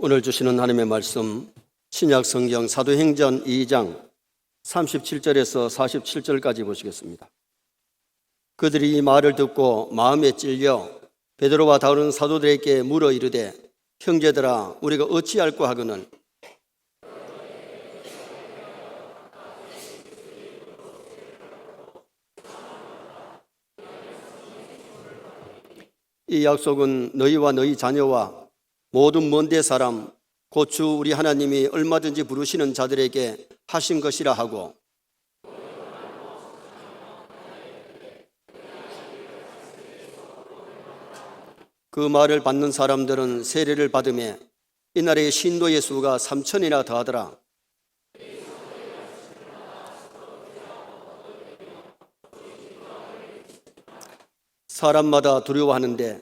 오늘 주시는 하나님의 말씀 신약 성경 사도행전 2장 37절에서 47절까지 보시겠습니다. 그들이 이 말을 듣고 마음에 찔려 베드로와 다른 사도들에게 물어 이르되 형제들아 우리가 어찌할꼬 하거늘 이 약속은 너희와 너희 자녀와 모든 먼데 사람 곧 주 우리 하나님이 얼마든지 부르시는 자들에게 하신 것이라 하고 그 말을 받는 사람들은 세례를 받으며 이날의 신도의 수가 3,000이나 더하더라. 사람마다 두려워하는데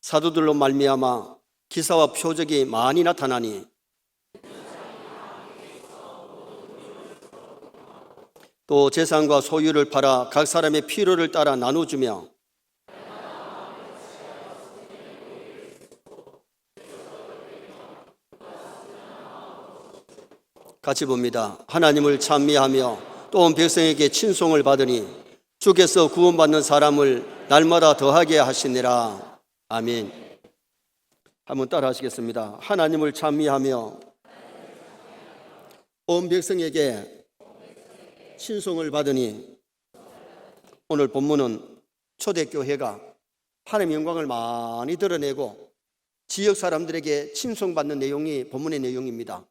사도들로 말미암아 기사와 표적이 많이 나타나니 또 재산과 소유를 팔아 각 사람의 필요를 따라 나눠주며 같이 봅니다. 하나님을 찬미하며 또 온 백성에게 친송을 받으니 주께서 구원받는 사람을 날마다 더하게 하시니라. 아멘. 한번 따라 하시겠습니다. 하나님을 찬미하며 온 백성에게 친송을 받으니 오늘 본문은 초대교회가 하나님의 영광을 많이 드러내고 지역 사람들에게 친송받는 내용이 본문의 내용입니다.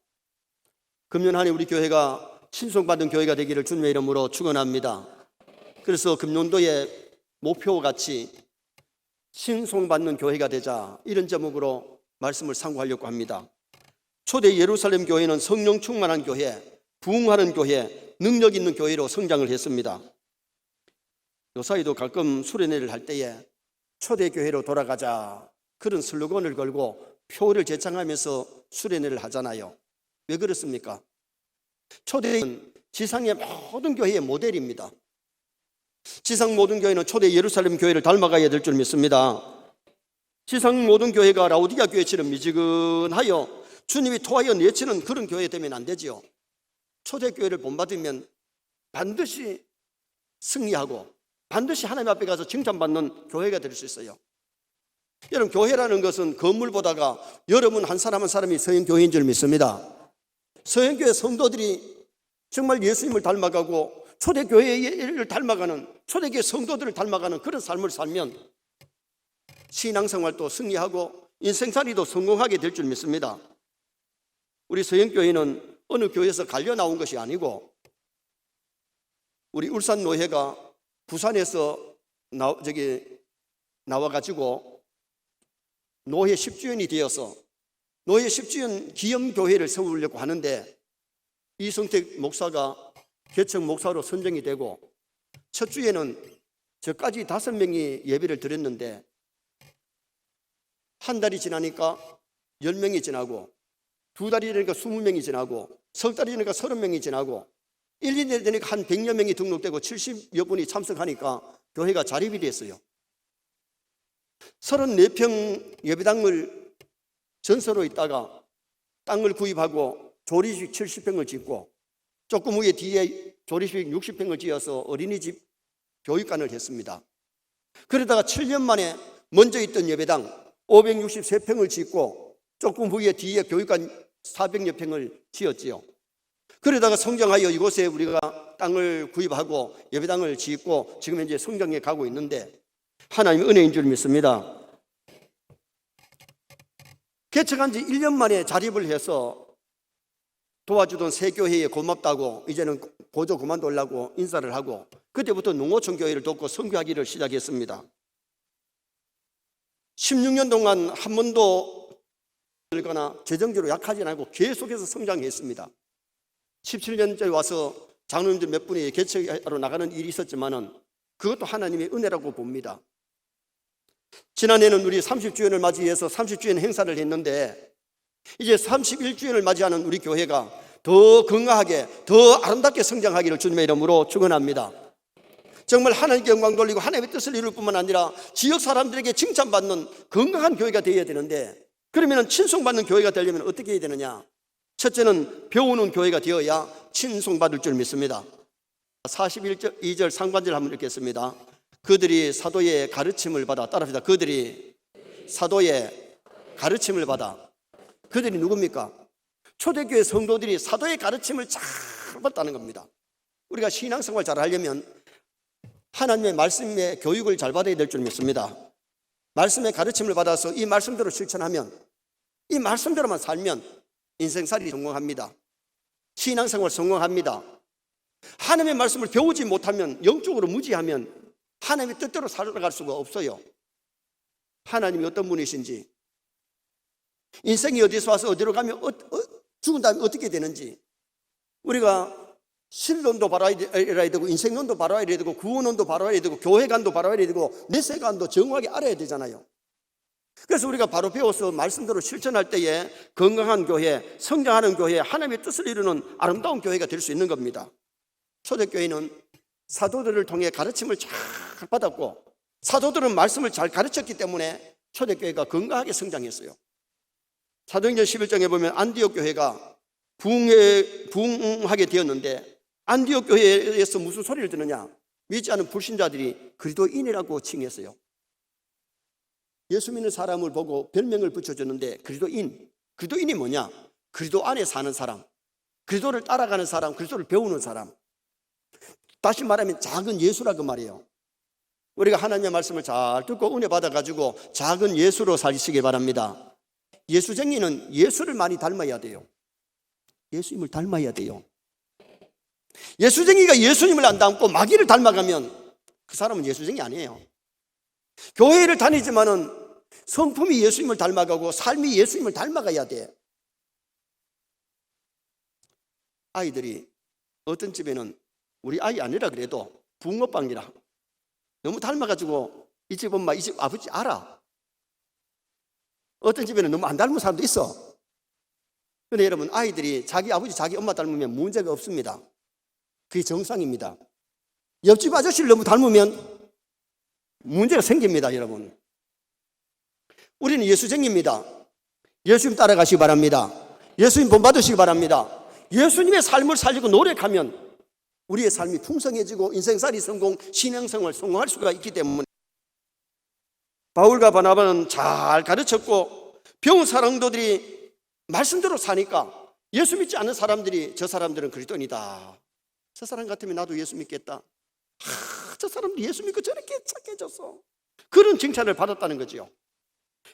금년 한 해 우리 교회가 친송받는 교회가 되기를 주님의 이름으로 축원합니다. 그래서 금년도의 목표같이 친송받는 교회가 되자 이런 제목으로 말씀을 상고하려고 합니다. 초대 예루살렘 교회는 성령 충만한 교회, 부흥하는 교회, 능력 있는 교회로 성장을 했습니다. 요사이도 가끔 수련회를 할 때에 초대 교회로 돌아가자 그런 슬로건을 걸고 표를 제창하면서 수련회를 하잖아요. 왜 그렇습니까? 초대는 지상의 모든 교회의 모델입니다. 지상 모든 교회는 초대 예루살렘 교회를 닮아가야 될 줄 믿습니다. 지상 모든 교회가 라오디게아 교회처럼 미지근하여 주님이 토하여 내치는 그런 교회 되면 안 되지요. 초대 교회를 본받으면 반드시 승리하고 반드시 하나님 앞에 가서 칭찬받는 교회가 될 수 있어요. 여러분, 교회라는 것은 건물보다가 여러분 한 사람 한 사람이 서영교회인 줄 믿습니다. 서영교회 성도들이 정말 예수님을 닮아가고 초대교회를 닮아가는, 초대교회 성도들을 닮아가는 그런 삶을 살면 신앙생활도 승리하고 인생살이도 성공하게 될 줄 믿습니다. 우리 서영교회는 어느 교회에서 갈려 나온 것이 아니고 우리 울산노회가 부산에서 나와가지고 노회 10주년이 되어서 노회 10주년 기념교회를 세우려고 하는데 이성택 목사가 개척 목사로 선정이 되고 첫 주에는 저까지 5명이 예배를 드렸는데 한 달이 지나니까 10명이 지나고 2달이 되니까 20명이 지나고 석 달이 되니까 30명이 지나고 1, 2년이 되니까 한 100여 명이 등록되고 70여 분이 참석하니까 교회가 자립이 됐어요. 34평 예배당을 전서로 있다가 땅을 구입하고 조리식 70평을 짓고 조금 후에 뒤에 조리식 60평을 지어서 어린이집 교육관을 했습니다. 그러다가 7년 만에 먼저 있던 예배당 563평을 짓고 조금 후에 뒤에 교육관 400여 평을 지었지요. 그러다가 성장하여 이곳에 우리가 땅을 구입하고 예배당을 짓고 지금 현재 성장해 가고 있는데 하나님의 은혜인 줄 믿습니다. 개척한 지 1년 만에 자립을 해서 도와주던 새 교회에 고맙다고 이제는 보조 그만두려고 인사를 하고 그때부터 농어촌 교회를 돕고 선교하기를 시작했습니다. 16년 동안 한 번도 들거나 재정적으로 약하지 않고 계속해서 성장했습니다. 17년째 와서 장로님들 몇 분이 개척하러 나가는 일이 있었지만은 그것도 하나님의 은혜라고 봅니다. 지난해는 우리 30주년을 맞이해서 30주년 행사를 했는데 이제 31주년을 맞이하는 우리 교회가 더 건강하게 더 아름답게 성장하기를 주님의 이름으로 축원합니다. 정말 하나님께 영광 돌리고 하나님의 뜻을 이룰 뿐만 아니라 지역 사람들에게 칭찬받는 건강한 교회가 되어야 되는데 그러면 친송받는 교회가 되려면 어떻게 해야 되느냐? 첫째는 배우는 교회가 되어야 친송받을 줄 믿습니다. 42절 상반절 한번 읽겠습니다. 그들이 사도의 가르침을 받아, 따라합시다. 그들이 사도의 가르침을 받아. 그들이 누굽니까? 초대교회 성도들이 사도의 가르침을 잘 받았다는 겁니다. 우리가 신앙생활 잘 하려면 하나님의 말씀의 교육을 잘 받아야 될 줄 믿습니다. 말씀의 가르침을 받아서 이 말씀대로 실천하면, 이 말씀대로만 살면 인생살이 성공합니다. 신앙생활 성공합니다. 하나님의 말씀을 배우지 못하면, 영적으로 무지하면 하나님의 뜻대로 살아갈 수가 없어요. 하나님이 어떤 분이신지, 인생이 어디서 와서 어디로 가면 죽은 다음에 어떻게 되는지, 우리가 신론도 바라야 되고, 인생론도 바라야 되고, 구원론도 바라야 되고, 교회관도 바라야 되고, 내세관도 정확하게 알아야 되잖아요. 그래서 우리가 바로 배워서 말씀대로 실천할 때에 건강한 교회, 성장하는 교회, 하나님의 뜻을 이루는 아름다운 교회가 될 수 있는 겁니다. 초대교회는 사도들을 통해 가르침을 잘 받았고, 사도들은 말씀을 잘 가르쳤기 때문에 초대교회가 건강하게 성장했어요. 사도행전 11장에 보면 안디옥 교회가 부흥하게 되었는데, 안디옥 교회에서 무슨 소리를 듣느냐? 믿지 않은 불신자들이 그리스도인이라고 칭했어요. 예수 믿는 사람을 보고 별명을 붙여줬는데, 그리스도인이 뭐냐? 그리스도 안에 사는 사람, 그리스도를 따라가는 사람, 그리스도를 배우는 사람. 다시 말하면 작은 예수라고 말이에요. 우리가 하나님의 말씀을 잘 듣고 은혜 받아가지고 작은 예수로 사시길 바랍니다. 예수쟁이는 예수를 많이 닮아야 돼요. 예수님을 닮아야 돼요. 예수쟁이가 예수님을 안 닮고 마귀를 닮아가면 그 사람은 예수쟁이 아니에요. 교회를 다니지만은 성품이 예수님을 닮아가고 삶이 예수님을 닮아가야 돼. 아이들이 어떤 집에는 우리 아이 아니라 그래도 붕어빵이라 너무 닮아가지고 이 집 엄마, 이 집 아버지 알아. 어떤 집에는 너무 안 닮은 사람도 있어. 그런데 여러분, 아이들이 자기 아버지, 자기 엄마 닮으면 문제가 없습니다. 그게 정상입니다. 옆집 아저씨를 너무 닮으면 문제가 생깁니다, 여러분. 우리는 예수쟁이입니다. 예수님 따라가시기 바랍니다. 예수님 본받으시기 바랍니다. 예수님의 삶을 살리고 노력하면 우리의 삶이 풍성해지고 인생살이 성공, 신앙생활 성공할 수가 있기 때문에 바울과 바나바는 잘 가르쳤고 배운 사람들이 말씀대로 사니까 예수 믿지 않는 사람들이 저 사람들은 그리스도인이다. 저 사람 같으면 나도 예수 믿겠다. 저 사람도 예수 믿고 저렇게 착해졌어. 그런 칭찬을 받았다는 거죠.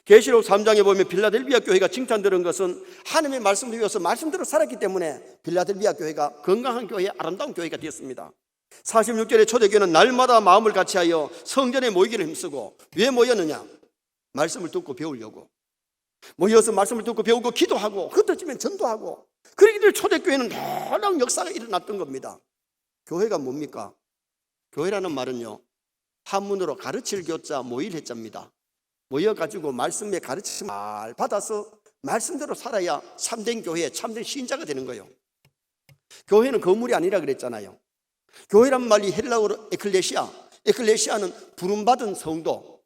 계시록 3장에 보면 빌라델비아 교회가 칭찬들은 것은 하나님의 말씀을 위해서 말씀대로 살았기 때문에 빌라델비아 교회가 건강한 교회, 아름다운 교회가 되었습니다. 46절에 초대교회는 날마다 마음을 같이하여 성전에 모이기를 힘쓰고, 왜 모였느냐? 말씀을 듣고 배우려고. 모여서 말씀을 듣고 배우고 기도하고 흩어지면 전도하고, 그러기 때문에 초대교회는 놀라운 역사가 일어났던 겁니다. 교회가 뭡니까? 교회라는 말은요, 한문으로 가르칠 교자 모일 해자입니다. 모여가지고 말씀의 가르침을 잘 받아서 말씀대로 살아야 참된 교회, 참된 신자가 되는 거예요. 교회는 건물이 아니라 그랬잖아요. 교회란 말이 헬라어로 에클레시아, 에클레시아는 부름받은 성도,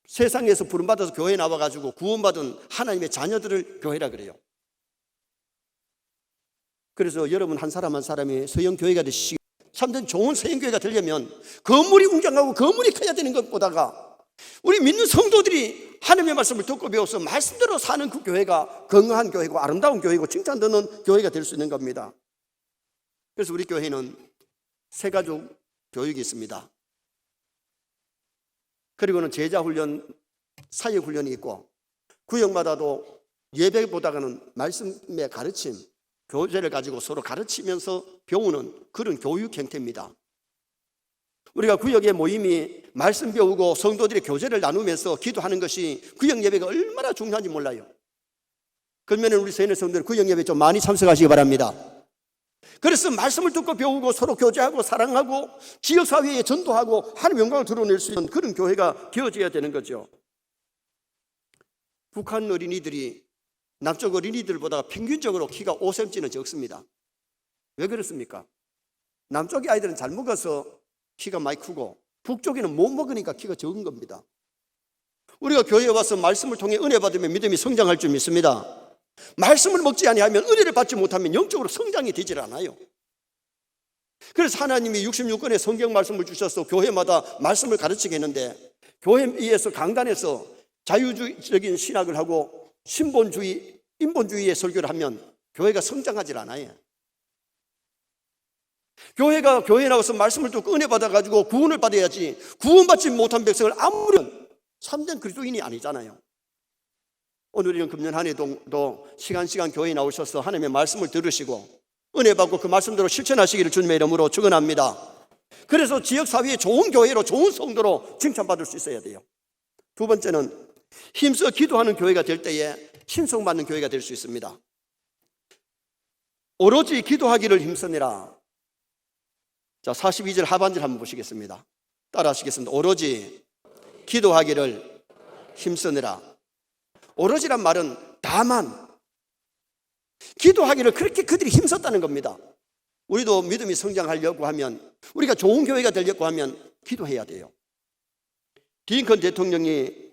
세상에서 부름받아서 교회에 나와가지고 구원받은 하나님의 자녀들을 교회라 그래요. 그래서 여러분 한 사람 한 사람이 서영교회가 되시기, 참된 좋은 서영교회가 되려면 건물이 웅장하고 건물이 커야 되는 것보다가 우리 믿는 성도들이 하나님의 말씀을 듣고 배워서 말씀대로 사는 그 교회가 건강한 교회고 아름다운 교회고 칭찬받는 교회가 될 수 있는 겁니다. 그래서 우리 교회는 새가족 교육이 있습니다. 그리고는 제자훈련, 사역훈련이 있고, 구역마다도 예배보다는 말씀의 가르침, 교재를 가지고 서로 가르치면서 배우는 그런 교육 형태입니다. 우리가 구역의 모임이 말씀 배우고 성도들이 교제를 나누면서 기도하는 것이 구역 예배가 얼마나 중요한지 몰라요. 그러면 우리 세네 성도들 구역 예배 좀 많이 참석하시기 바랍니다. 그래서 말씀을 듣고 배우고 서로 교제하고 사랑하고 지역사회에 전도하고 하나님의 영광을 드러낼 수 있는 그런 교회가 되어져야 되는 거죠. 북한 어린이들이 남쪽 어린이들보다 평균적으로 키가 5cm는 적습니다. 왜 그렇습니까? 남쪽의 아이들은 잘 먹어서 키가 많이 크고 북쪽에는 못 먹으니까 키가 적은 겁니다. 우리가 교회에 와서 말씀을 통해 은혜 받으면 믿음이 성장할 줄 믿습니다. 말씀을 먹지 아니하면, 은혜를 받지 못하면 영적으로 성장이 되질 않아요. 그래서 하나님이 66권의 성경 말씀을 주셔서 교회마다 말씀을 가르치게 했는데, 교회에서 강단에서 자유주의적인 신학을 하고 신본주의, 인본주의의 설교를 하면 교회가 성장하질 않아요. 교회가 교회에 나와서 말씀을 듣고 은혜 받아가지고 구원을 받아야지, 구원받지 못한 백성을 아무런 참된 그리스도인이 아니잖아요. 오늘은 금년 한 해도 시간 교회에 나오셔서 하나님의 말씀을 들으시고 은혜 받고 그 말씀대로 실천하시기를 주님의 이름으로 축원합니다. 그래서 지역사회의 좋은 교회로, 좋은 성도로 칭찬받을 수 있어야 돼요. 두 번째는 힘써 기도하는 교회가 될 때에 신성받는 교회가 될 수 있습니다. 오로지 기도하기를 힘쓰느라. 자, 42절 하반절 한번 보시겠습니다. 따라 하시겠습니다. 오로지 기도하기를 힘쓰느라. 오로지란 말은 다만, 기도하기를 그렇게 그들이 힘썼다는 겁니다. 우리도 믿음이 성장하려고 하면, 우리가 좋은 교회가 되려고 하면 기도해야 돼요. 링컨 대통령이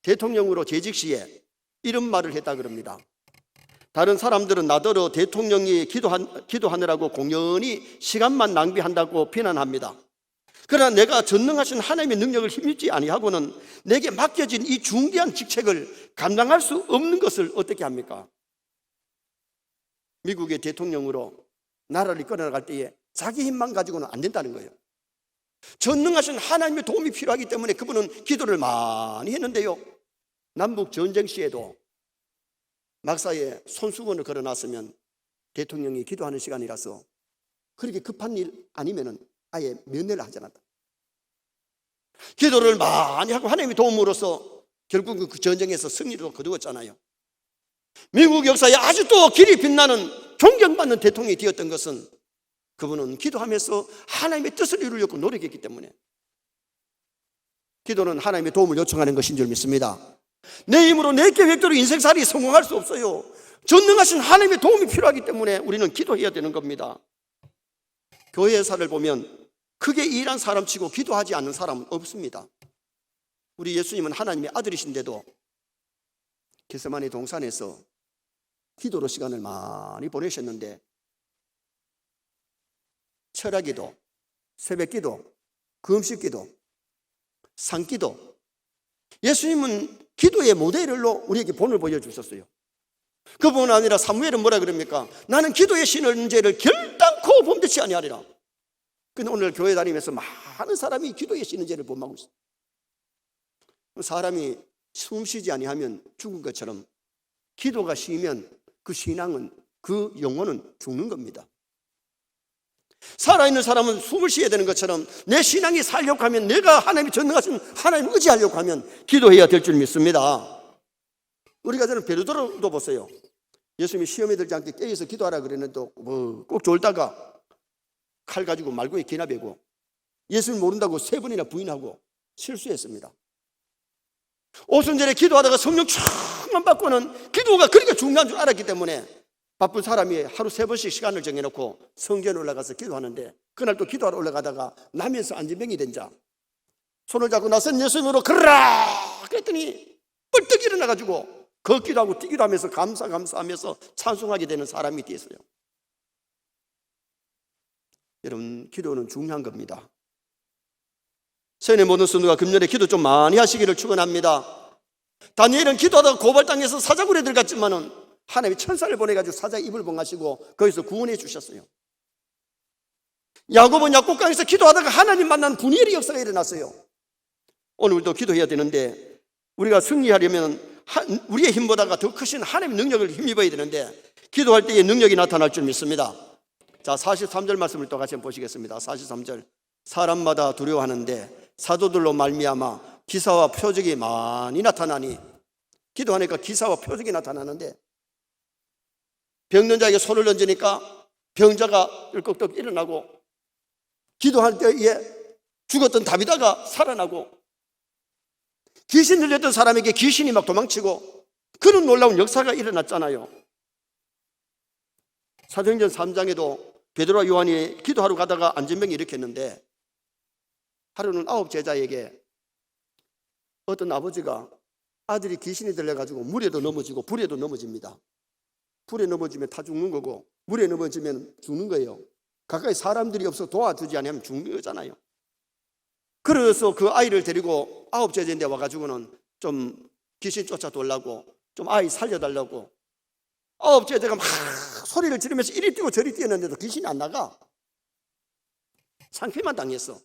대통령으로 재직 시에 이런 말을 했다 그럽니다. 다른 사람들은 나더러 대통령이 기도하느라고 공연히 시간만 낭비한다고 비난합니다. 그러나 내가 전능하신 하나님의 능력을 힘입지 아니하고는 내게 맡겨진 이 중대한 직책을 감당할 수 없는 것을 어떻게 합니까? 미국의 대통령으로 나라를 이끌어나갈 때에 자기 힘만 가지고는 안 된다는 거예요. 전능하신 하나님의 도움이 필요하기 때문에 그분은 기도를 많이 했는데요, 남북 전쟁 시에도 막사에 손수건을 걸어놨으면 대통령이 기도하는 시간이라서 그렇게 급한 일 아니면은 아예 면회를 하지 않았다. 기도를 많이 하고 하나님의 도움으로써 결국 그 전쟁에서 승리도 거두었잖아요. 미국 역사에 아직도 길이 빛나는 존경받는 대통령이 되었던 것은 그분은 기도하면서 하나님의 뜻을 이루려고 노력했기 때문에. 기도는 하나님의 도움을 요청하는 것인 줄 믿습니다. 내 힘으로 내 계획대로 인생살이 성공할 수 없어요. 전능하신 하나님의 도움이 필요하기 때문에 우리는 기도해야 되는 겁니다. 교회사를 보면 크게 일한 사람치고 기도하지 않는 사람은 없습니다. 우리 예수님은 하나님의 아들이신데도 겟세마네 동산에서 기도로 시간을 많이 보내셨는데, 철야기도, 새벽기도, 금식기도, 산기도, 예수님은 기도의 모델로 우리에게 본을 보여주셨어요. 그뿐 아니라 사무엘은 뭐라 그럽니까? 나는 기도의 신을 죄를 결단코 범죄치 아니하리라. 근데 오늘 교회 다니면서 많은 사람이 기도의 신은 죄를 범하고 있어요. 사람이 숨 쉬지 아니하면 죽은 것처럼 기도가 쉬면 그 신앙은, 그 영혼은 죽는 겁니다. 살아있는 사람은 숨을 쉬어야 되는 것처럼 내 신앙이 살려고 하면, 내가 하나님이 전능하신 하나님을 의지하려고 하면 기도해야 될 줄 믿습니다. 우리가 저는 베드로도 보세요. 예수님이 시험에 들지 않게 깨어서 기도하라 그랬는데 꼭 졸다가 칼 가지고 말고에 기나 베고 예수님 모른다고 3번이나 부인하고 실수했습니다. 오순절에 기도하다가 성령 충만 받고는 기도가 그렇게 중요한 줄 알았기 때문에 바쁜 사람이 하루 3번씩 시간을 정해놓고 성전에 올라가서 기도하는데, 그날 또 기도하러 올라가다가 나면서 안진병이 된 자 손을 잡고 나선 예수님으로 그러라 그랬더니 뻘떡 일어나가지고 걷기도 하고 뛰기도 하면서 감사하면서 찬송하게 되는 사람이 되었어요. 여러분, 기도는 중요한 겁니다. 세뇌 모든 성도가 금년에 기도 좀 많이 하시기를 축원합니다. 다니엘은 기도하다가 고발당해서 사자굴에 들어갔지만은 하나님이 천사를 보내가지고 사자의 입을 봉하시고 거기서 구원해 주셨어요. 야곱은 약국강에서 기도하다가 하나님 만난 분이엘의 역사가 일어났어요. 오늘도 기도해야 되는데, 우리가 승리하려면 우리의 힘보다가 더 크신 하나님의 능력을 힘입어야 되는데, 기도할 때의 능력이 나타날 줄 믿습니다. 자, 43절 말씀을 또 같이 한번 보시겠습니다. 43절. 사람마다 두려워하는데 사도들로 말미암아 기사와 표적이 많이 나타나니. 기도하니까 기사와 표적이 나타나는데, 병든 자에게 손을 얹으니까 병자가 꿀꺽떡 일어나고, 기도할 때에 죽었던 다비다가 살아나고, 귀신 들렸던 사람에게 귀신이 막 도망치고, 그런 놀라운 역사가 일어났잖아요. 사도행전 3장에도 베드로와 요한이 기도하러 가다가 안진병이 일으켰는데, 하루는 9 제자에게 어떤 아버지가 아들이 귀신이 들려가지고 물에도 넘어지고 불에도 넘어집니다. 불에 넘어지면 다 죽는 거고 물에 넘어지면 죽는 거예요. 가까이 사람들이 없어 도와주지 않으면 죽는 거잖아요. 그래서 그 아이를 데리고 9째 되는데 와가지고는 좀 귀신 쫓아돌라고 좀 아이 살려달라고 9째 되가 막 소리를 지르면서 이리 뛰고 저리 뛰었는데도 귀신이 안 나가. 상피만 당했어.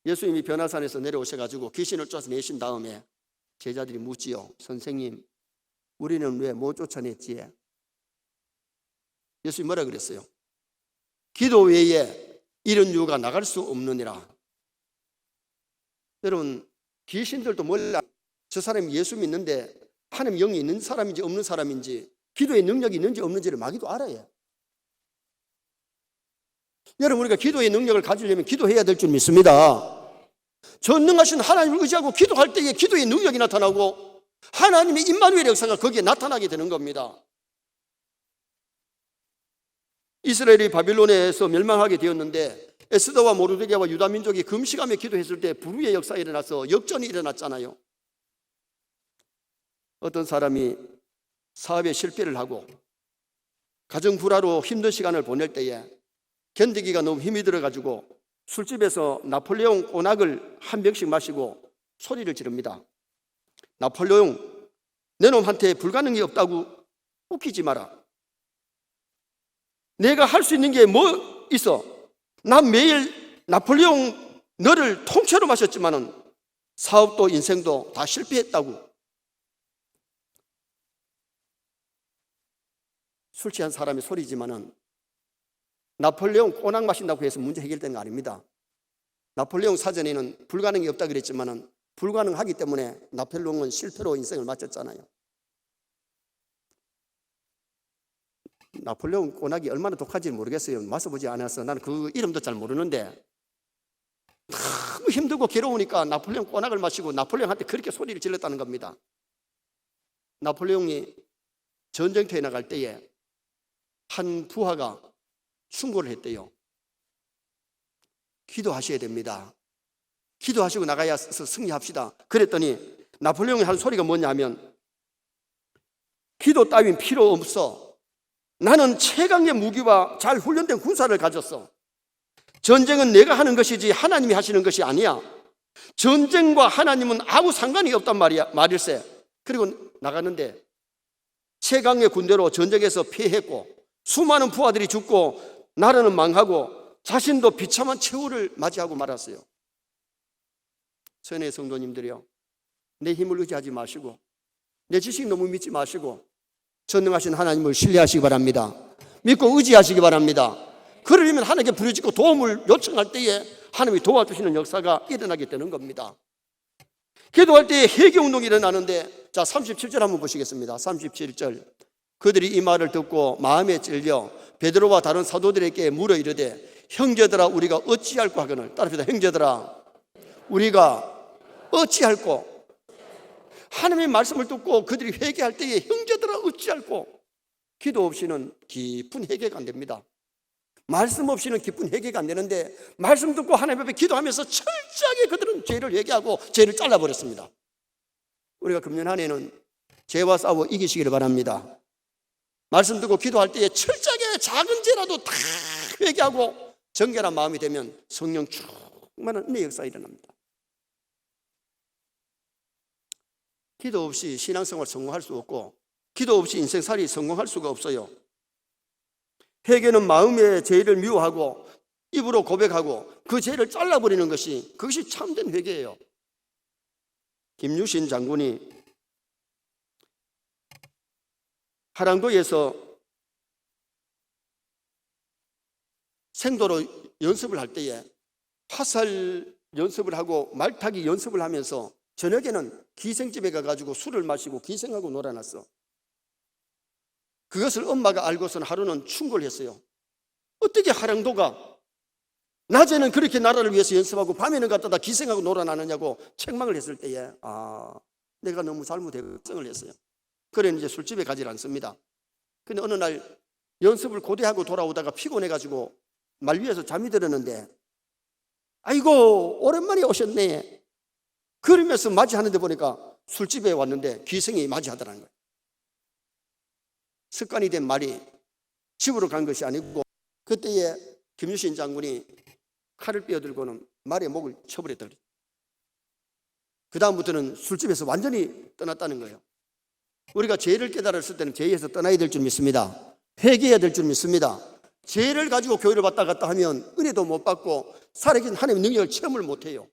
예수님이 변화산에서 내려오셔가지고 귀신을 쫓아내신 다음에 제자들이 묻지요. 선생님, 우리는 왜 못 쫓아냈지? 예수님이 뭐라 그랬어요? 기도 외에 이런 유가 나갈 수 없느니라. 여러분, 귀신들도 몰라. 저 사람이 예수 믿는데 하나님 영이 있는 사람인지 없는 사람인지 기도의 능력이 있는지 없는지를 마귀도 알아요. 여러분, 우리가 기도의 능력을 가지려면 기도해야 될 줄 믿습니다. 전능하신 하나님을 의지하고 기도할 때에 기도의 능력이 나타나고 하나님의 임마누엘 역사가 거기에 나타나게 되는 겁니다. 이스라엘이 바빌론에서 멸망하게 되었는데 에스더와 모르드게와 유다 민족이 금식하며 기도했을 때 불의의 역사가 일어나서 역전이 일어났잖아요. 어떤 사람이 사업에 실패를 하고 가정 불화로 힘든 시간을 보낼 때에 견디기가 너무 힘이 들어가지고 술집에서 나폴레옹 꼬낙을 한 병씩 마시고 소리를 지릅니다. 나폴레옹, 내 놈한테 불가능이 없다고 웃기지 마라. 내가 할 수 있는 게 뭐 있어? 난 매일 나폴레옹 너를 통째로 마셨지만은 사업도 인생도 다 실패했다고. 술 취한 사람이 소리지만은 나폴레옹 꼬낙 마신다고 해서 문제 해결된 거 아닙니다. 나폴레옹 사전에는 불가능이 없다 그랬지만은 불가능하기 때문에 나폴레옹은 실패로 인생을 마쳤잖아요. 나폴레옹 꼬낙이 얼마나 독한지 모르겠어요. 마셔보지 않아서 나는 그 이름도 잘 모르는데 너무 힘들고 괴로우니까 나폴레옹 꼬낙을 마시고 나폴레옹한테 그렇게 소리를 질렀다는 겁니다. 나폴레옹이 전쟁터에 나갈 때에 한 부하가 충고를 했대요. 기도하셔야 됩니다. 기도하시고 나가야 승리합시다. 그랬더니 나폴레옹이 한 소리가 뭐냐 하면 기도 따윈 필요 없어. 나는 최강의 무기와 잘 훈련된 군사를 가졌어. 전쟁은 내가 하는 것이지 하나님이 하시는 것이 아니야. 전쟁과 하나님은 아무 상관이 없단 말일세. 그리고 나갔는데 최강의 군대로 전쟁에서 패했고 수많은 부하들이 죽고 나라는 망하고 자신도 비참한 최후를 맞이하고 말았어요. 선의 성도님들이요, 내 힘을 의지하지 마시고 내 지식 너무 믿지 마시고 전능하신 하나님을 신뢰하시기 바랍니다. 믿고 의지하시기 바랍니다. 그러려면 하나님께 부르짖고 도움을 요청할 때에 하나님이 도와주시는 역사가 일어나게 되는 겁니다. 기도할 때에 회개운동이 일어나는데, 자 37절 한번 보시겠습니다. 37절. 그들이 이 말을 듣고 마음에 찔려 베드로와 다른 사도들에게 물어 이르되 형제들아 우리가 어찌할꼬 하거늘. 따라합시다. 형제들아 우리가 어찌할꼬. 하나님의 말씀을 듣고 그들이 회개할 때에 형제들아 어찌할꼬. 기도 없이는 깊은 회개가 안 됩니다. 말씀 없이는 깊은 회개가 안 되는데 말씀 듣고 하나님 앞에 기도하면서 철저하게 그들은 죄를 회개하고 죄를 잘라버렸습니다. 우리가 금년 한 해는 죄와 싸워 이기시기를 바랍니다. 말씀 듣고 기도할 때에 철저하게 작은 죄라도 다 회개하고 정결한 마음이 되면 성령 충만한 은혜 역사가 일어납니다. 기도 없이 신앙생활 성공할 수 없고 기도 없이 인생살이 성공할 수가 없어요. 회개는 마음의 죄를 미워하고 입으로 고백하고 그 죄를 잘라버리는 것이, 그것이 참된 회개예요. 김유신 장군이 하랑도에서 생도로 연습을 할 때에 화살 연습을 하고 말타기 연습을 하면서 저녁에는 기생집에 가가지고 술을 마시고 기생하고 놀아놨어. 그것을 엄마가 알고서는 하루는 충고를 했어요. 어떻게 하랑도가 낮에는 그렇게 나라를 위해서 연습하고 밤에는 갖다가 기생하고 놀아나느냐고 책망을 했을 때에 내가 너무 잘못했을 했어요. 그래 이제 술집에 가지 않습니다. 근데 어느 날 연습을 고대하고 돌아오다가 피곤해가지고 말 위에서 잠이 들었는데 아이고 오랜만에 오셨네 그러면서 맞이하는데 보니까 술집에 왔는데 기생이 맞이하더라는 거예요. 습관이 된 말이 집으로 간 것이 아니고 그때에 김유신 장군이 칼을 빼어들고는 말의 목을 쳐버렸더니 그 다음부터는 술집에서 완전히 떠났다는 거예요. 우리가 죄를 깨달았을 때는 죄에서 떠나야 될 줄 믿습니다. 회개해야 될 줄 믿습니다. 죄를 가지고 교회를 왔다 갔다 하면 은혜도 못 받고 살아계신 하나님의 능력을 체험을 못해요.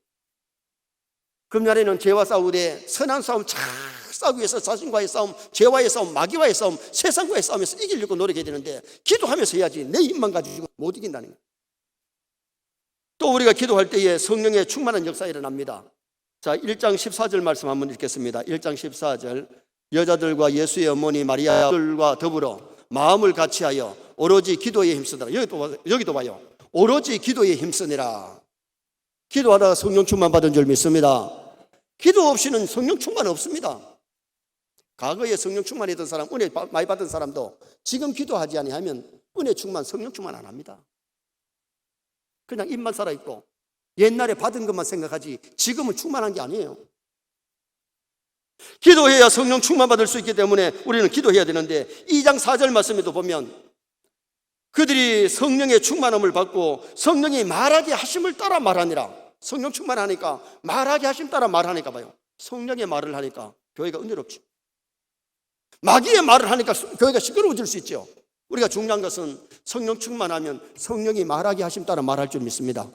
금년에는 죄와 싸우되 선한 싸움 착 싸우기 위해서 자신과의 싸움, 죄와의 싸움, 마귀와의 싸움, 세상과의 싸움에서 이기려고 노력해야 되는데 기도하면서 해야지 내 힘만 가지고 못 이긴다는 거예요. 또 우리가 기도할 때에 성령의 충만한 역사가 일어납니다. 자, 1장 14절 말씀 한번 읽겠습니다. 1장 14절 여자들과 예수의 어머니 마리아들과 더불어 마음을 같이하여 오로지 기도에 힘쓰더라. 여기도 봐요. 오로지 기도에 힘쓰니라. 기도하다가 성령 충만 받은 줄 믿습니다. 기도 없이는 성령 충만 없습니다. 과거에 성령 충만했던 사람, 은혜 많이 받은 사람도 지금 기도하지 아니하면 은혜 충만, 성령 충만 안 합니다. 그냥 입만 살아있고 옛날에 받은 것만 생각하지 지금은 충만한 게 아니에요. 기도해야 성령 충만 받을 수 있기 때문에 우리는 기도해야 되는데 2장 4절 말씀에도 보면 그들이 성령의 충만함을 받고 성령이 말하게 하심을 따라 말하니라. 성령 충만하니까 말하게 하심 따라 말하니까 봐요. 성령의 말을 하니까 교회가 은혜롭죠. 마귀의 말을 하니까 교회가 시끄러워질 수 있죠. 우리가 중요한 것은 성령 충만하면 성령이 말하게 하심 따라 말할 줄 믿습니다.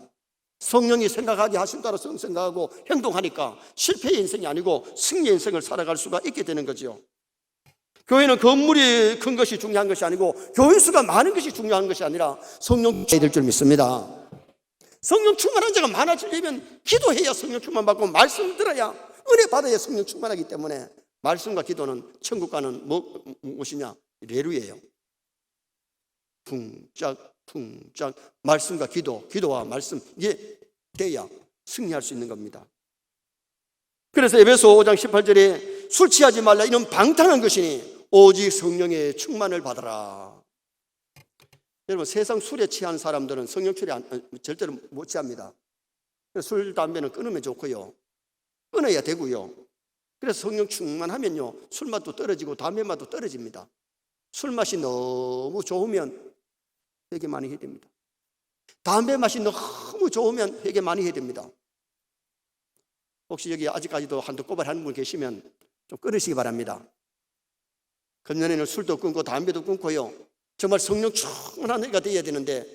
성령이 생각하게 하심 따라 생각하고 행동하니까 실패의 인생이 아니고 승리의 인생을 살아갈 수가 있게 되는 거죠. 교회는 건물이 큰 것이 중요한 것이 아니고 교회 수가 많은 것이 중요한 것이 아니라 성령 충만이 될 줄 믿습니다. 성령 충만한 자가 많아지려면 기도해야 성령 충만 받고 말씀 들어야 은혜 받아야 성령 충만하기 때문에 말씀과 기도는 천국 가는 무엇이냐? 레루예요. 쿵짝 말씀과 기도와 말씀 이게 돼야 승리할 수 있는 겁니다. 그래서 에베소 5장 18절에 술 취하지 말라 이런 방탕한 것이니 오직 성령의 충만을 받아라. 여러분 세상 술에 취한 사람들은 성령 충만이 절대로 못 취합니다. 술, 담배는 끊으면 좋고요. 끊어야 되고요. 그래서 성령 충만하면요 술맛도 떨어지고 담배 맛도 떨어집니다. 술맛이 너무 좋으면 회개 많이 해야 됩니다. 담배 맛이 너무 좋으면 회개 많이 해야 됩니다. 혹시 여기 아직까지도 한두 꼬발 하는 분 계시면 좀 끊으시기 바랍니다. 금년에는 술도 끊고 담배도 끊고요. 정말 성령 충만한 회가 되어야 되는데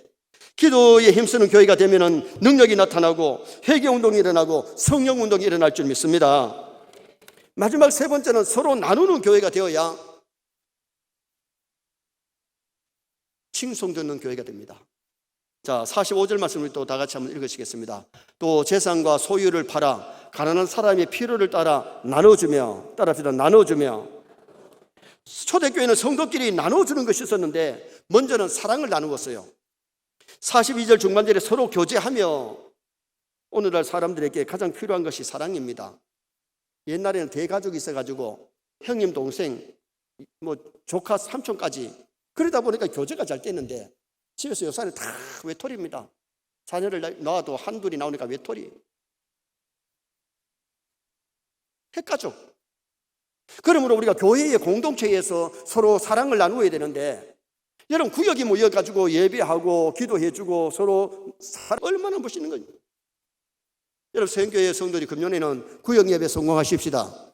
기도에 힘쓰는 교회가 되면 능력이 나타나고 회개 운동이 일어나고 성령 운동이 일어날 줄 믿습니다. 마지막 세 번째는 서로 나누는 교회가 되어야 칭송 듣는 교회가 됩니다. 자, 45절 말씀을 또 다 같이 한번 읽으시겠습니다. 또 재산과 소유를 팔아 가난한 사람의 필요를 따라 나눠주며 따라합시다. 나눠주며 초대교회는 성도끼리 나눠주는 것이 있었는데 먼저는 사랑을 나누었어요. 42절 중반절에 서로 교제하며 오늘날 사람들에게 가장 필요한 것이 사랑입니다. 옛날에는 대가족이 있어가지고 형님, 동생, 조카, 삼촌까지 그러다 보니까 교제가 잘 됐는데 집에서 요새는 다 외톨이입니다. 자녀를 낳아도 한둘이 나오니까 외톨이. 핵가족. 그러므로 우리가 교회의 공동체에서 서로 사랑을 나누어야 되는데 여러분 구역이 모여가지고 예배하고 기도해주고 서로 얼마나 멋있는 거예요. 여러분 서영교회 성도들이 금년에는 구역 예배 성공하십시다.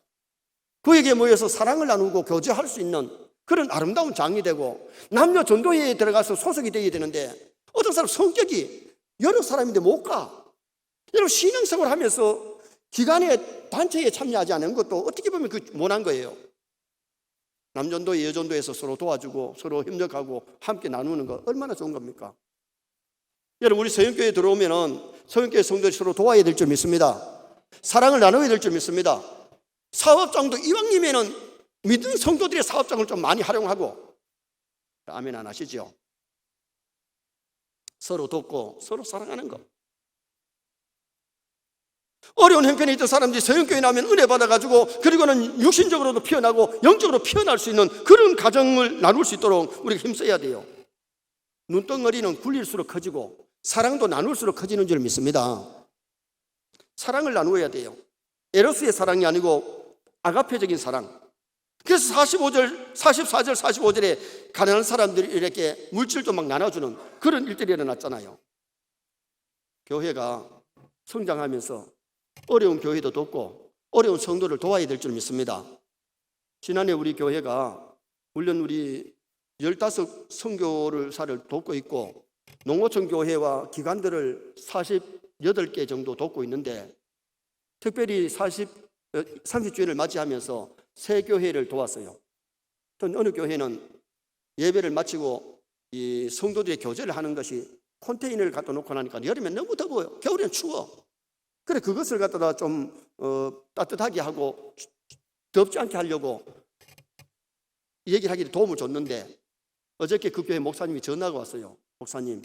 구역에 모여서 사랑을 나누고 교제할 수 있는 그런 아름다운 장이 되고 남녀 전도회에 들어가서 소속이 되어야 되는데 어떤 사람 성격이 여러 사람인데 못 가. 여러분 신앙생활을 하면서 기간에 단체에 참여하지 않은 것도 어떻게 보면 그 못한 거예요. 남전도회, 여전도회에서 서로 도와주고 서로 협력하고 함께 나누는 거 얼마나 좋은 겁니까? 여러분 우리 서영교회에 들어오면은 서영교회 성도들이 서로 도와야 될 줄 믿습니다. 사랑을 나눠야 될 줄 믿습니다. 사업장도 이왕이면은 믿는 성도들의 사업장을 좀 많이 활용하고 아멘 안 하시죠? 서로 돕고 서로 사랑하는 거. 어려운 형편에 있던 사람들이 서영교회 나오면 은혜 받아가지고 그리고는 육신적으로도 피어나고 영적으로 피어날 수 있는 그런 가정을 나눌 수 있도록 우리가 힘써야 돼요. 눈덩어리는 굴릴수록 커지고 사랑도 나눌수록 커지는 줄 믿습니다. 사랑을 나누어야 돼요. 에로스의 사랑이 아니고 아가페적인 사랑. 그래서 44절, 45절에 가난한 사람들이 이렇게 물질도 막 나눠주는 그런 일들이 일어났잖아요. 교회가 성장하면서 어려운 교회도 돕고 어려운 성도를 도와야 될 줄 믿습니다. 지난해 우리 교회가 물론 우리 15 선교사를 돕고 있고 농어촌 교회와 기관들을 48개 정도 돕고 있는데, 특별히 30주년을 맞이하면서 새 교회를 도왔어요. 어느 교회는 예배를 마치고 이 성도들의 교제를 하는 것이 컨테이너를 갖다 놓고 나니까 여름엔 너무 더워요. 겨울엔 추워. 그래 그것을 갖다가 좀 따뜻하게 하고 덥지 않게 하려고 얘기를 하기에 도움을 줬는데, 어저께 그 교회 목사님이 전화가 왔어요. 목사님,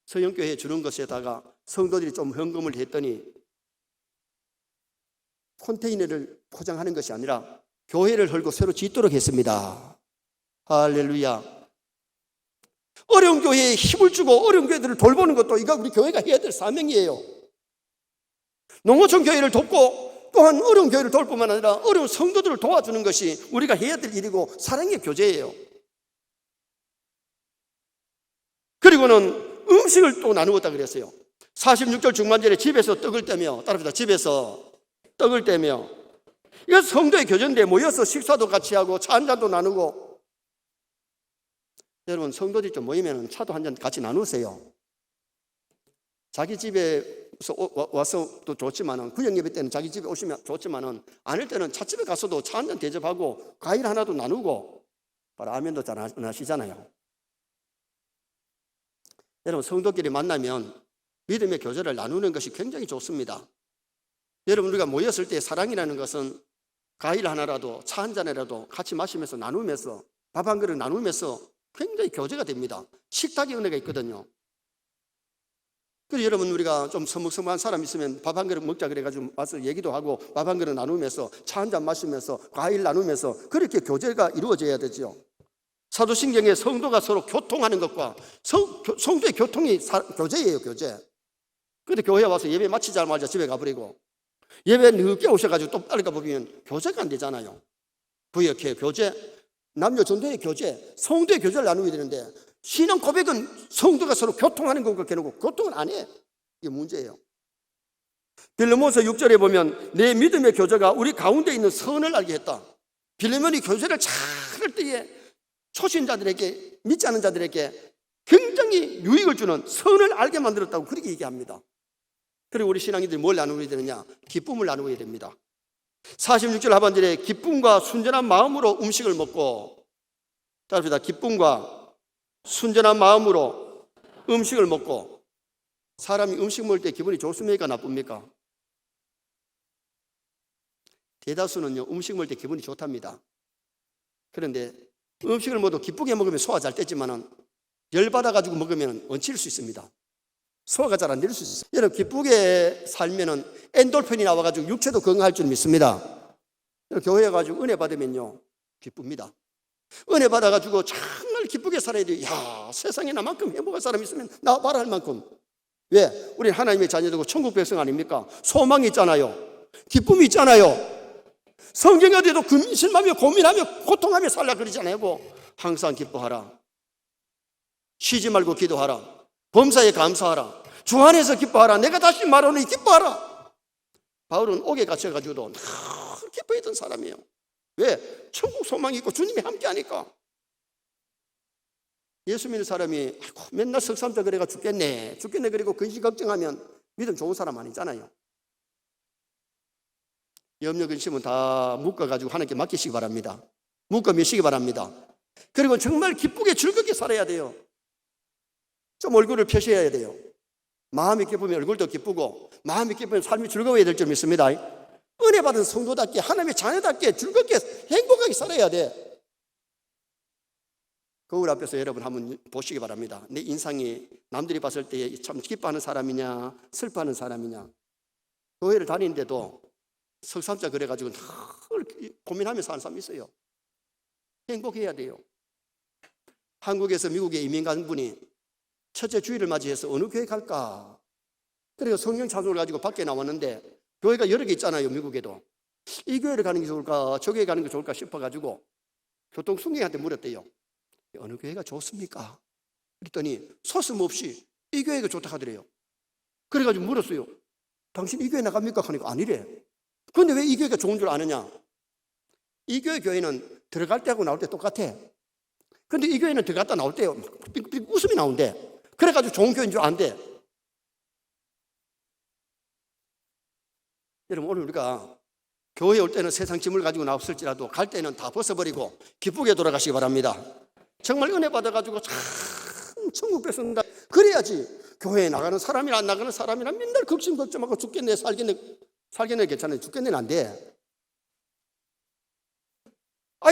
서영교회에 주는 것에다가 성도들이 좀 헌금을 했더니 컨테이너를 포장하는 것이 아니라 교회를 헐고 새로 짓도록 했습니다. 할렐루야. 어려운 교회에 힘을 주고 어려운 교회들을 돌보는 것도 이거 우리 교회가 해야 될 사명이에요. 농어촌 교회를 돕고 또한 어려운 교회를 돌 뿐만 아니라 어려운 성도들을 도와주는 것이 우리가 해야 될 일이고 사랑의 교제예요. 그리고는 음식을 또 나누었다 그랬어요. 46절 중반절에 집에서 떡을 떼며, 따라합시다. 집에서 떡을 떼며, 이거 성도의 교제인데 모여서 식사도 같이 하고 차 한 잔도 나누고. 여러분, 성도들이 좀 모이면 차도 한 잔 같이 나누세요. 자기 집에서 와서 또 좋지만은, 구역 예배 때는 자기 집에 오시면 좋지만은, 아닐 때는 찻집에 가서도 차 한 잔 대접하고 과일 하나도 나누고. 바로 아멘도 잘 안 하시잖아요. 여러분, 성도끼리 만나면 믿음의 교제를 나누는 것이 굉장히 좋습니다. 여러분, 우리가 모였을 때 사랑이라는 것은 과일 하나라도 차 한 잔이라도 같이 마시면서 나누면서 밥 한 그릇 나누면서 굉장히 교제가 됩니다. 식탁의 은혜가 있거든요. 그래서 여러분, 우리가 좀 서먹서먹한 사람 있으면 밥 한 그릇 먹자 그래가지고 와서 얘기도 하고 밥 한 그릇 나누면서 차 한 잔 마시면서 과일 나누면서 그렇게 교제가 이루어져야 되죠. 사도신경에 성도가 서로 교통하는 것과 성도의 교통이 교제예요, 교제. 그런데 교회에 와서 예배 마치자마자 집에 가버리고 예배 늦게 오셔가지고 또 빨리 가보면 교제가 안 되잖아요. 부역회 교제, 남녀 전도의 교제, 성도의 교제를 나누게 되는데, 신앙 고백은 성도가 서로 교통하는 것과 해놓고 교통은 안 해. 이게 문제예요. 빌레몬서 6절에 보면 내 믿음의 교제가 우리 가운데 있는 선을 알게 했다. 빌레몬이 교제를 잘 할 때에 초신자들에게, 믿지 않는 자들에게 굉장히 유익을 주는 선을 알게 만들었다고 그렇게 얘기합니다. 그리고 우리 신앙인들이 뭘 나누어야 되느냐? 기쁨을 나누어야 됩니다. 46절 하반절에 기쁨과 순전한 마음으로 음식을 먹고, 따라합시다. 기쁨과 순전한 마음으로 음식을 먹고. 사람이 음식 먹을 때 기분이 좋습니까? 나쁩니까? 대다수는요, 음식 먹을 때 기분이 좋답니다. 그런데 음식을 먹어도 기쁘게 먹으면 소화 잘 되지만은 열받아가지고 먹으면 얹힐 수 있습니다. 소화가 잘 안 될 수 있어요. 여러분, 기쁘게 살면은 엔돌핀이 나와가지고 육체도 건강할 줄 믿습니다. 여러분, 교회에 가지고 은혜 받으면요, 기쁩니다. 은혜 받아가지고 정말 기쁘게 살아야 돼요. 야, 세상에 나만큼 행복한 사람이 있으면 나와봐라 할 만큼. 왜? 우리 하나님의 자녀들고 천국 백성 아닙니까? 소망이 있잖아요. 기쁨이 있잖아요. 성경에 어디도 근심하며 고민하며 고통하며 살라 그러잖아요. 항상 기뻐하라. 쉬지 말고 기도하라. 범사에 감사하라. 주 안에서 기뻐하라. 내가 다시 말하노니 기뻐하라. 바울은 옥에 갇혀가지고도 늘 기뻐했던 사람이에요. 왜? 천국 소망이 있고 주님이 함께하니까. 예수 믿는 사람이 아이고, 맨날 석삼자 그래가 죽겠네 그리고 근심 걱정하면 믿음 좋은 사람 아니잖아요. 염려 근심은 다 묶어가지고 하나님께 맡기시기 바랍니다. 묶어 미시기 바랍니다. 그리고 정말 기쁘게 즐겁게 살아야 돼요. 좀 얼굴을 펴셔야 돼요. 마음이 기쁘면 얼굴도 기쁘고, 마음이 기쁘면 삶이 즐거워야 될 줄 믿습니다. 은혜 받은 성도답게, 하나님의 자녀답게 즐겁게 행복하게 살아야 돼. 거울 앞에서 여러분 한번 보시기 바랍니다. 내 인상이 남들이 봤을 때 참 기뻐하는 사람이냐 슬퍼하는 사람이냐. 교회를 다니는데도 석삼자 그래가지고 늘 고민하면서 사는 사람이 있어요. 행복해야 돼요. 한국에서 미국에 이민 간 분이 첫째 주일을 맞이해서 어느 교회 갈까? 그리고 성령 찬송을 가지고 밖에 나왔는데, 교회가 여러 개 있잖아요, 미국에도. 이 교회를 가는 게 좋을까 저 교회 가는 게 좋을까 싶어가지고 교통순경한테 물었대요. 어느 교회가 좋습니까? 그랬더니 서슴없이 이 교회가 좋다 하더래요. 그래가지고 물었어요. 당신 이 교회 나갑니까? 하니까 아니래. 그런데 왜 이 교회가 좋은 줄 아느냐? 이 교회는 들어갈 때하고 나올 때 똑같아. 근데 이 교회는 들어갔다 나올 때 웃음이 나온대. 그래가지고 좋은 교회인 줄 안대. 여러분, 오늘 우리가 교회에 올 때는 세상 짐을 가지고 나왔을지라도 갈 때는 다 벗어버리고 기쁘게 돌아가시기 바랍니다. 정말 은혜 받아가지고 참 천국 뺏는다. 그래야지 교회에 나가는 사람이나 안 나가는 사람이나 맨날 걱정하고 죽겠네 살겠네 괜찮아요. 죽겠네는 안 돼.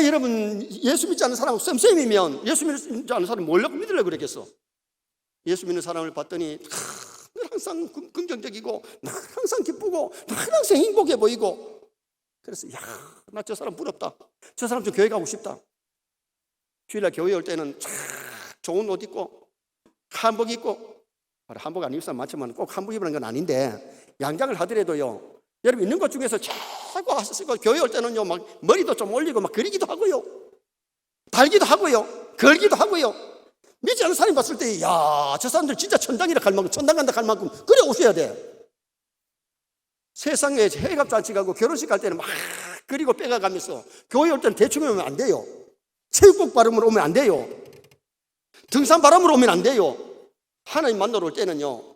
여러분, 예수 믿지 않는 사람하고 쌤쌤이면 예수 믿지 않는 사람 뭘라고 믿으려고 그랬겠어? 예수 믿는 사람을 봤더니 늘 항상 긍정적이고 늘 항상 기쁘고 늘 항상 행복해 보이고, 그래서 나 저 사람 부럽다. 저 사람 좀 교회 가고 싶다. 주일날 교회 올 때는 참 좋은 옷 입고 한복 입고, 한복 안 입는 사람 많지만 꼭 한복 입는 건 아닌데 양장을 하더라도요, 여러분 있는 것 중에서 최고 하시고 교회 올 때는요 막 머리도 좀 올리고 막 그리기도 하고요, 달기도 하고요, 걸기도 하고요. 믿지 않는 사람이 봤을 때 저 사람들 진짜 천당이라 갈 만큼, 천당 간다 갈 만큼 그래 오셔야 돼. 세상에 회갑잔치 가고 결혼식 갈 때는 막 그리고 빼가가면서 교회 올 때는 대충 오면 안 돼요. 체육복 바람으로 오면 안 돼요. 등산 바람으로 오면 안 돼요. 하나님 만나러 올 때는요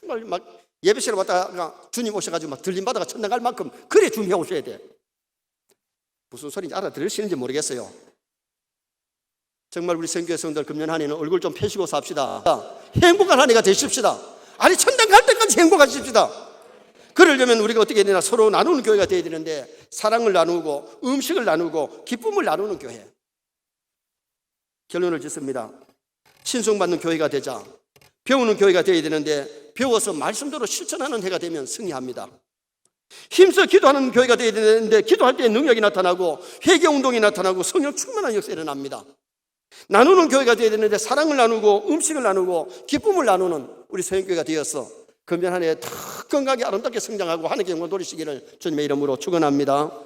정말 막 예배실에 왔다가 주님 오셔가지고 막 들림받아가 천당 갈 만큼 그래 준비해 오셔야 돼. 무슨 소리인지 알아들으시는지 모르겠어요. 정말 우리 선교회 성도들 금년 한 해는 얼굴 좀 펴시고 삽시다. 행복한 한 해가 되십시다. 아니 천당 갈 때까지 행복하십시다. 그러려면 우리가 어떻게 해야 되나? 서로 나누는 교회가 되어야 되는데 사랑을 나누고 음식을 나누고 기쁨을 나누는 교회. 결론을 짓습니다. 신송받는 교회가 되자. 배우는 교회가 되어야 되는데 배워서 말씀대로 실천하는 해가 되면 승리합니다. 힘써 기도하는 교회가 되어야 되는데 기도할 때 능력이 나타나고 회개운동이 나타나고 성령 충만한 역사가 일어납니다. 나누는 교회가 되어야 되는데 사랑을 나누고 음식을 나누고 기쁨을 나누는 우리 서영교회가 되어서 금년 한 해 더 건강하게 아름답게 성장하고 하나님께 영광 돌리시기를 주님의 이름으로 축원합니다.